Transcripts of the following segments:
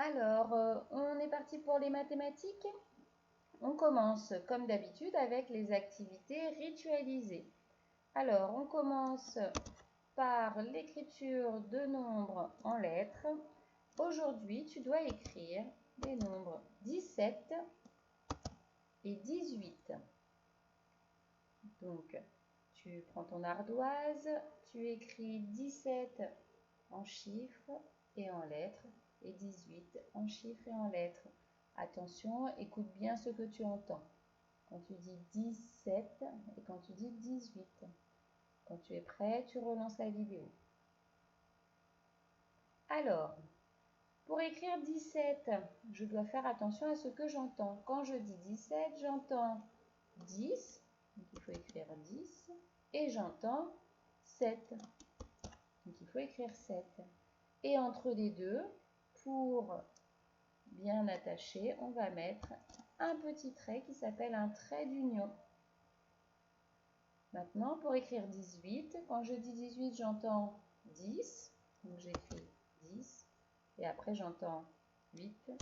Alors, on est parti pour les mathématiques. On commence comme d'habitude avec les activités ritualisées. Alors, on commence par l'écriture de nombres en lettres. Aujourd'hui, tu dois écrire les nombres 17 et 18. Donc, tu prends ton ardoise, tu écris 17 en chiffres et en lettres et 18 en chiffres et en lettres. Attention, écoute bien ce que tu entends. Quand tu dis 17 et quand tu dis 18. Quand tu es prêt, tu relances la vidéo. Alors, pour écrire 17, je dois faire attention à ce que j'entends. Quand je dis 17, j'entends 10, donc il faut écrire 10, et j'entends 7, donc il faut écrire 7. Et entre les deux, pour bien attacher, on va mettre un petit trait qui s'appelle un trait d'union. Maintenant, pour écrire 18, quand je dis 18, j'entends 10, donc j'écris 10, et après j'entends 8,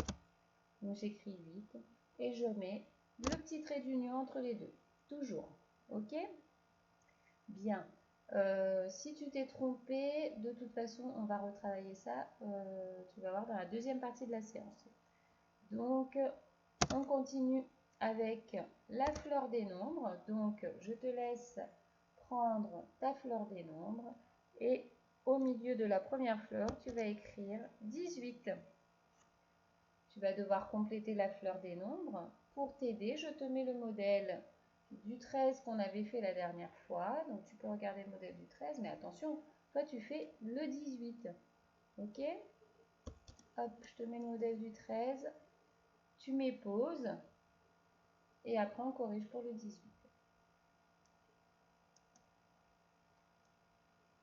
donc j'écris 8, et je mets le petit trait d'union entre les deux, toujours, ok? Bien, si tu t'es trompé, de toute façon, on va retravailler ça, tu vas voir dans la deuxième partie de la séance. Donc, on continue avec la fleur des nombres. Donc, je te laisse prendre ta fleur des nombres et au milieu de la première fleur, tu vas écrire 18. Tu vas devoir compléter la fleur des nombres. Pour t'aider, je te mets le modèle du 13 qu'on avait fait la dernière fois. Donc, tu peux regarder le modèle du 13, mais attention, toi, tu fais le 18. Ok? Hop, je te mets le modèle du 13. Tu mets pause. Et après, on corrige pour le 18.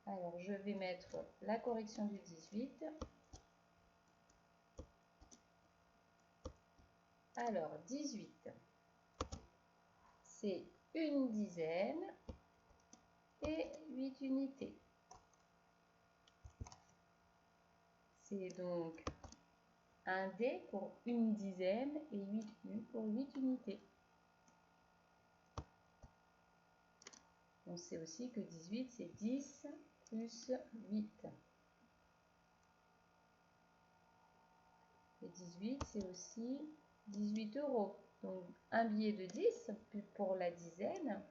Alors, je vais mettre la correction du 18. Alors, 18, c'est une dizaine et 8 unités. C'est donc un D pour une dizaine et 8 U pour 8 unités. On sait aussi que 18, c'est 10 plus 8. Et 18, c'est aussi 18 €. Donc, un billet de 10 pour la dizaine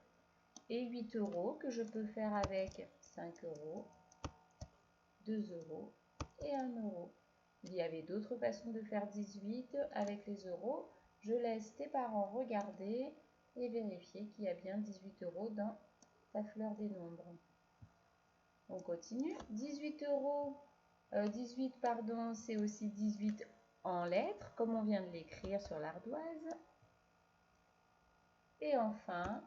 et 8 € que je peux faire avec 5 €, 2 € et 1 €. Il y avait d'autres façons de faire 18 avec les euros. Je laisse tes parents regarder et vérifier qu'il y a bien 18 € dans ta fleur des nombres. On continue. 18 €, 18 pardon, c'est aussi 18 en lettres, comme on vient de l'écrire sur l'ardoise. Et enfin,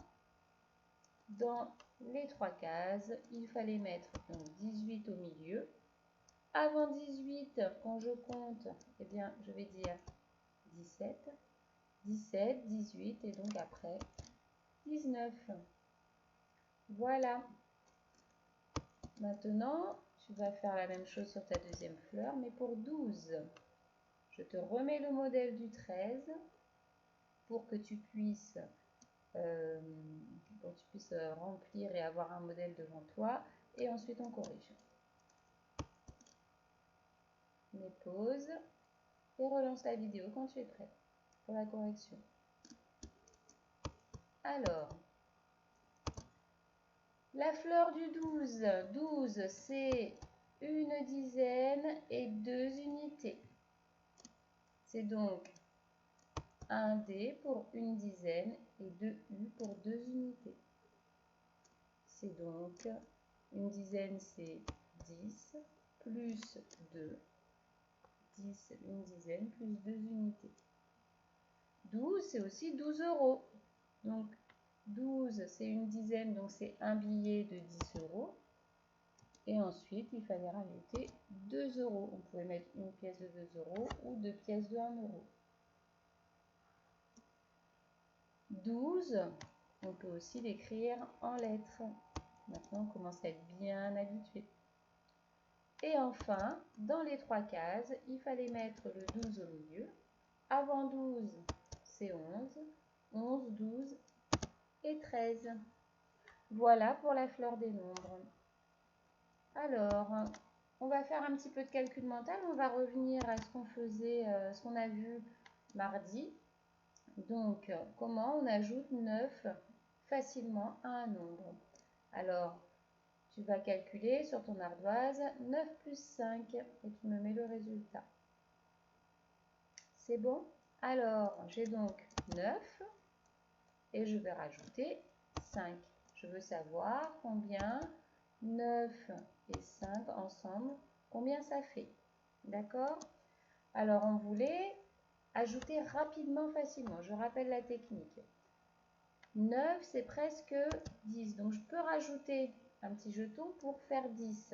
dans les trois cases, il fallait mettre donc 18 au milieu. Avant 18, quand je compte, eh bien, je vais dire 17, 17, 18 et donc après 19. Voilà. Maintenant, tu vas faire la même chose sur ta deuxième fleur, mais pour 12. Je te remets le modèle du 13 pour que tu puisses, remplir et avoir un modèle devant toi. Et ensuite, on corrige. Mets pause et relance la vidéo quand tu es prêt pour la correction. Alors, la fleur du 12. 12, c'est une dizaine et 2 unités. C'est donc un D pour une dizaine et 2 U pour 2 unités. C'est donc une dizaine, c'est 10 plus 2. 10, une dizaine plus 2 unités. 12, c'est aussi 12 €. Donc, 12, c'est une dizaine, donc c'est un billet de 10 €. Et ensuite, il fallait rajouter 2 €. On pouvait mettre une pièce de 2 € ou deux pièces de 1 €. 12, on peut aussi l'écrire en lettres. Maintenant, on commence à être bien habitué. Et enfin, dans les 3 cases, il fallait mettre le 12 au milieu. Avant 12, c'est 11. 11, 12 et 13. Voilà pour la fleur des nombres. Alors, on va faire un petit peu de calcul mental. On va revenir à ce qu'on faisait, ce qu'on a vu mardi. Donc, comment on ajoute 9 facilement à un nombre? Alors, tu vas calculer sur ton ardoise 9 plus 5 et tu me mets le résultat. C'est bon? Alors, j'ai donc 9 et je vais rajouter 5. Je veux savoir combien 9 et 5 ensemble, combien ça fait. D'accord? Alors, on voulait ajouter rapidement, facilement. Je rappelle la technique. 9, c'est presque 10. Donc, je peux rajouter un petit jeton pour faire 10.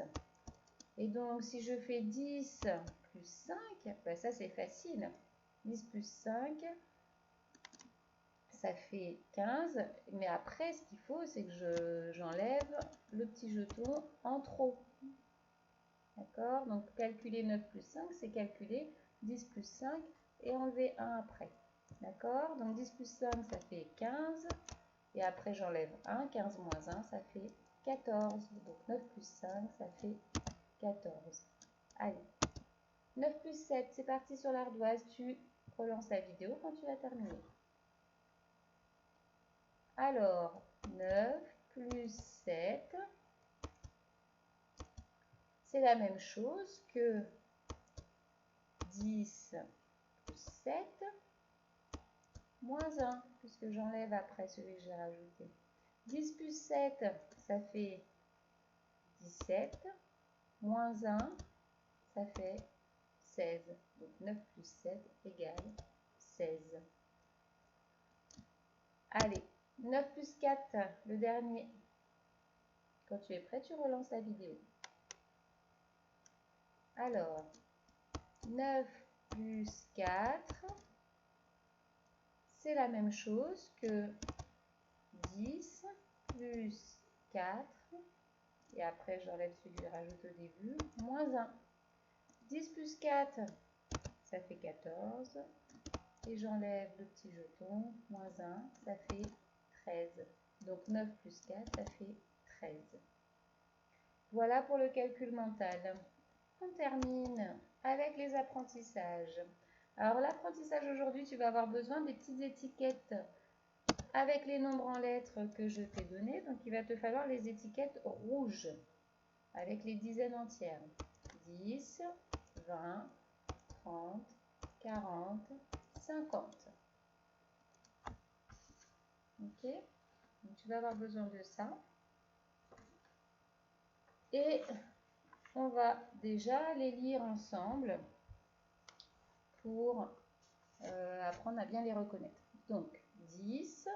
Et donc, si je fais 10 plus 5, ben ça, c'est facile. 10 plus 5, ça fait 15. Mais après, ce qu'il faut, c'est que j'enlève le petit jeton en trop. D'accord? Donc, calculer 9 plus 5, c'est calculer 10 plus 5 et enlever 1 après. D'accord? Donc, 10 plus 5, ça fait 15. Et après, j'enlève 1. 15 moins 1, ça fait 14. Donc, 9 plus 5, ça fait 14. Allez. 9 plus 7, c'est parti sur l'ardoise. Tu relances la vidéo quand tu as terminé. Alors, 9 plus 7, c'est la même chose que 10 plus 7 moins 1, puisque j'enlève après celui que j'ai rajouté. 10 plus 7, ça fait 17, moins 1, ça fait 16. Donc 9 plus 7 égale 16. Allez, 9 plus 4, le dernier. Quand tu es prêt, tu relances la vidéo. Alors, 9 plus 4, c'est la même chose que 10 plus 4, et après j'enlève celui que je rajoute au début, moins 1. 10 plus 4, ça fait 14, et j'enlève le petit jeton, moins 1, ça fait 13. Donc 9 plus 4, ça fait 13. Voilà pour le calcul mental. On termine avec les apprentissages. Alors l'apprentissage aujourd'hui, tu vas avoir besoin des petites étiquettes avec les nombres en lettres que je t'ai donnés. Donc il va te falloir les étiquettes rouges avec les dizaines entières. 10, 20, 30, 40, 50. Ok? Donc tu vas avoir besoin de ça. Et on va déjà les lire ensemble pour apprendre à bien les reconnaître. Donc, 10,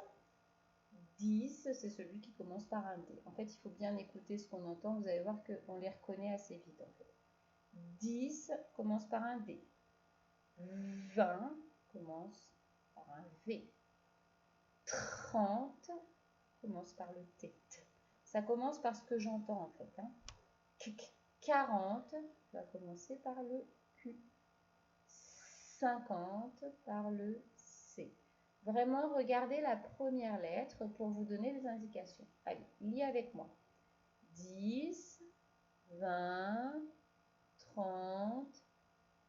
10, c'est celui qui commence par un D. En fait, il faut bien écouter ce qu'on entend. Vous allez voir qu'on les reconnaît assez vite. En fait. 10 commence par un D. 20 commence par un V. 30 commence par le T. Ça commence par ce que j'entends en fait. Hein. 40 va commencer par le Q. 50 par le C. Vraiment, regardez la première lettre pour vous donner des indications. Allez, lis avec moi. 10, 20, 30,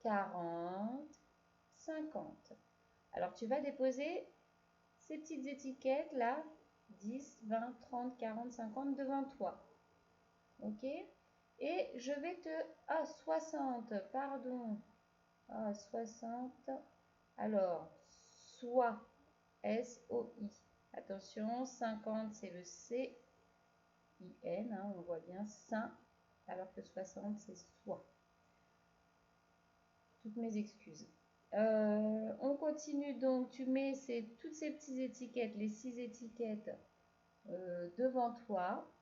40, 50. Alors, tu vas déposer ces petites étiquettes là, 10, 20, 30, 40, 50 devant toi. Ok? Et je vais te... Ah, 60, pardon. Ah, 60. Alors, soit S-O-I. Attention, 50, c'est le C-I-N. Hein, on voit bien Saint, alors que 60, c'est soit. Toutes mes excuses. On continue donc. Tu mets toutes ces petites étiquettes, les 6 étiquettes, devant toi.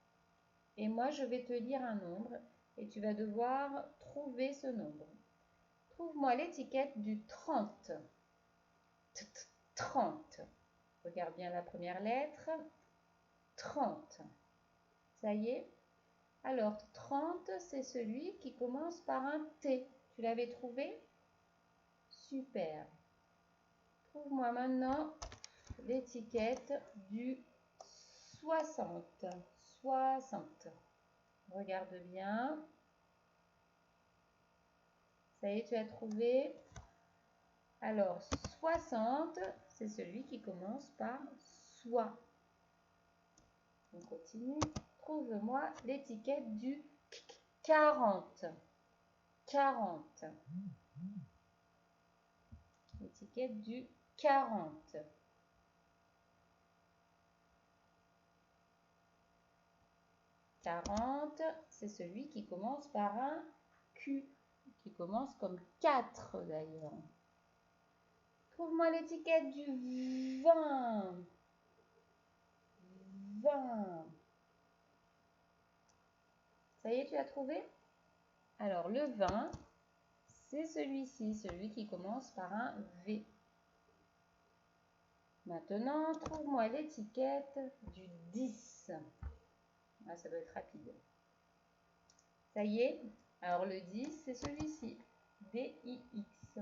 Et moi, je vais te lire un nombre et tu vas devoir trouver ce nombre. Trouve-moi l'étiquette du 30. 30. Regarde bien la première lettre. 30. Ça y est, Alors, 30, c'est celui qui commence par un T. Tu l'avais trouvé? Super. Trouve-moi maintenant l'étiquette du 60. 60. Regarde bien. Ça y est, tu as trouvé? Alors, 60, c'est celui qui commence par soit. On continue. Trouve-moi l'étiquette du 40. 40. L'étiquette du 40. 40, c'est celui qui commence par un Q, qui commence comme 4 d'ailleurs. Trouve-moi l'étiquette du 20. 20. Ça y est, tu as trouvé? Alors, le 20, c'est celui-ci, celui qui commence par un V. Maintenant, trouve-moi l'étiquette du 10. Ah, ça doit être rapide. Ça y est? Alors, le 10, c'est celui-ci, D-I-X.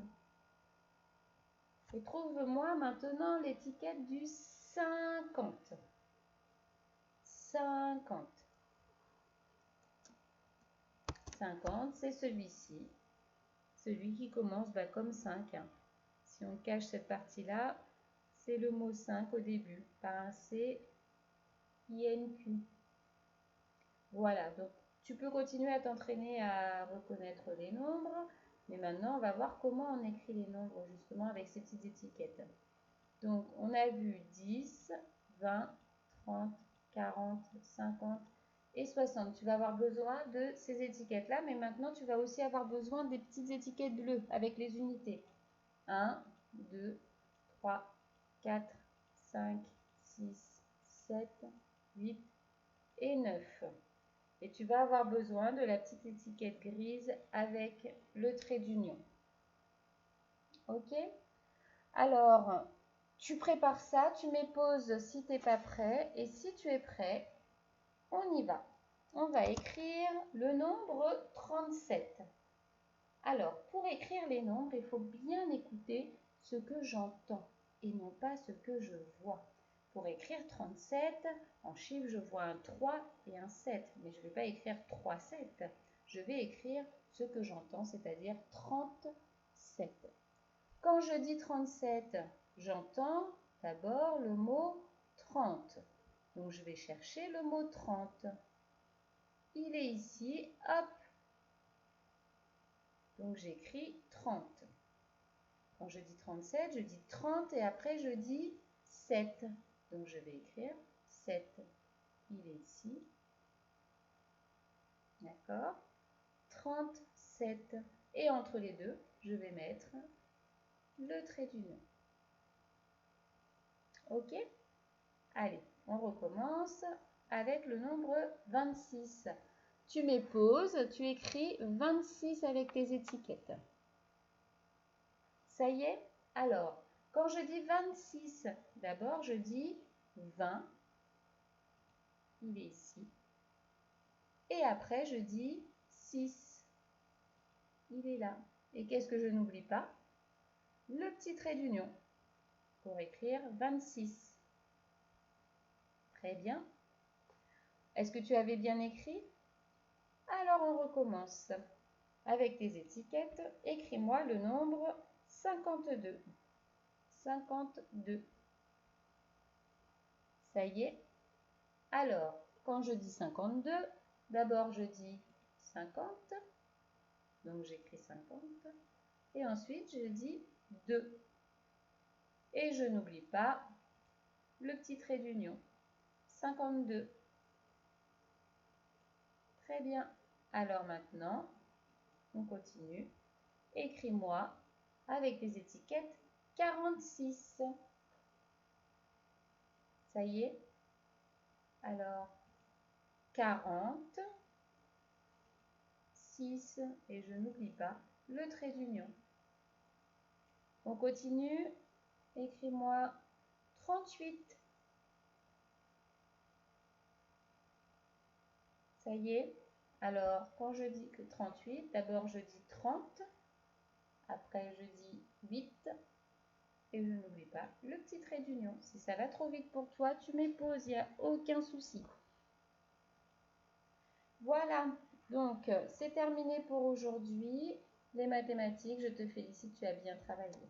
Et trouve-moi maintenant l'étiquette du 50. 50. 50, c'est celui-ci. Celui qui commence comme 5. Si on cache cette partie-là, c'est le mot 5 au début, par un C, I-N-Q. Voilà, donc tu peux continuer à t'entraîner à reconnaître les nombres, mais maintenant on va voir comment on écrit les nombres justement avec ces petites étiquettes. Donc on a vu 10, 20, 30, 40, 50 et 60. Tu vas avoir besoin de ces étiquettes-là, mais maintenant tu vas aussi avoir besoin des petites étiquettes bleues avec les unités. 1, 2, 3, 4, 5, 6, 7, 8 et 9. Et tu vas avoir besoin de la petite étiquette grise avec le trait d'union. Ok? Alors, tu prépares ça, tu mets pause si tu n'es pas prêt. Et si tu es prêt, on y va. On va écrire le nombre 37. Alors, pour écrire les nombres, il faut bien écouter ce que j'entends et non pas ce que je vois. Pour écrire 37, en chiffres, je vois un 3 et un 7, mais je ne vais pas écrire 3, 7. Je vais écrire ce que j'entends, c'est-à-dire 37. Quand je dis 37, j'entends d'abord le mot 30. Donc, je vais chercher le mot 30. Il est ici, hop. Donc, j'écris 30. Quand je dis 37, je dis 30 et après, je dis 7. Donc, je vais écrire 7. Il est ici. D'accord? 37. Et entre les deux, je vais mettre le trait d'union. Ok? Allez, on recommence avec le nombre 26. Tu mets pause, tu écris 26 avec tes étiquettes. Ça y est? Alors, quand je dis 26, d'abord je dis 20. Il est ici. Et après, je dis 6. Il est là. Et qu'est-ce que je n'oublie pas? Le petit trait d'union pour écrire 26. Très bien. Est-ce que tu avais bien écrit? Alors, on recommence. Avec tes étiquettes, écris-moi le nombre 52. 52. Ça y est? Alors, quand je dis 52, d'abord je dis 50. Donc, j'écris 50. Et ensuite, je dis 2. Et je n'oublie pas le petit trait d'union. 52. Très bien. Alors maintenant, on continue. Écris-moi avec les étiquettes 46. Ça y est? Alors, 40, 6, et je n'oublie pas le trait d'union. On continue. Écris-moi 38. Ça y est? Alors, quand je dis que 38, d'abord je dis 30, après je dis 8, et je n'oublie pas le petit trait d'union. Si ça va trop vite pour toi, tu mets pause, il n'y a aucun souci. Voilà, donc c'est terminé pour aujourd'hui. Les mathématiques, je te félicite, tu as bien travaillé.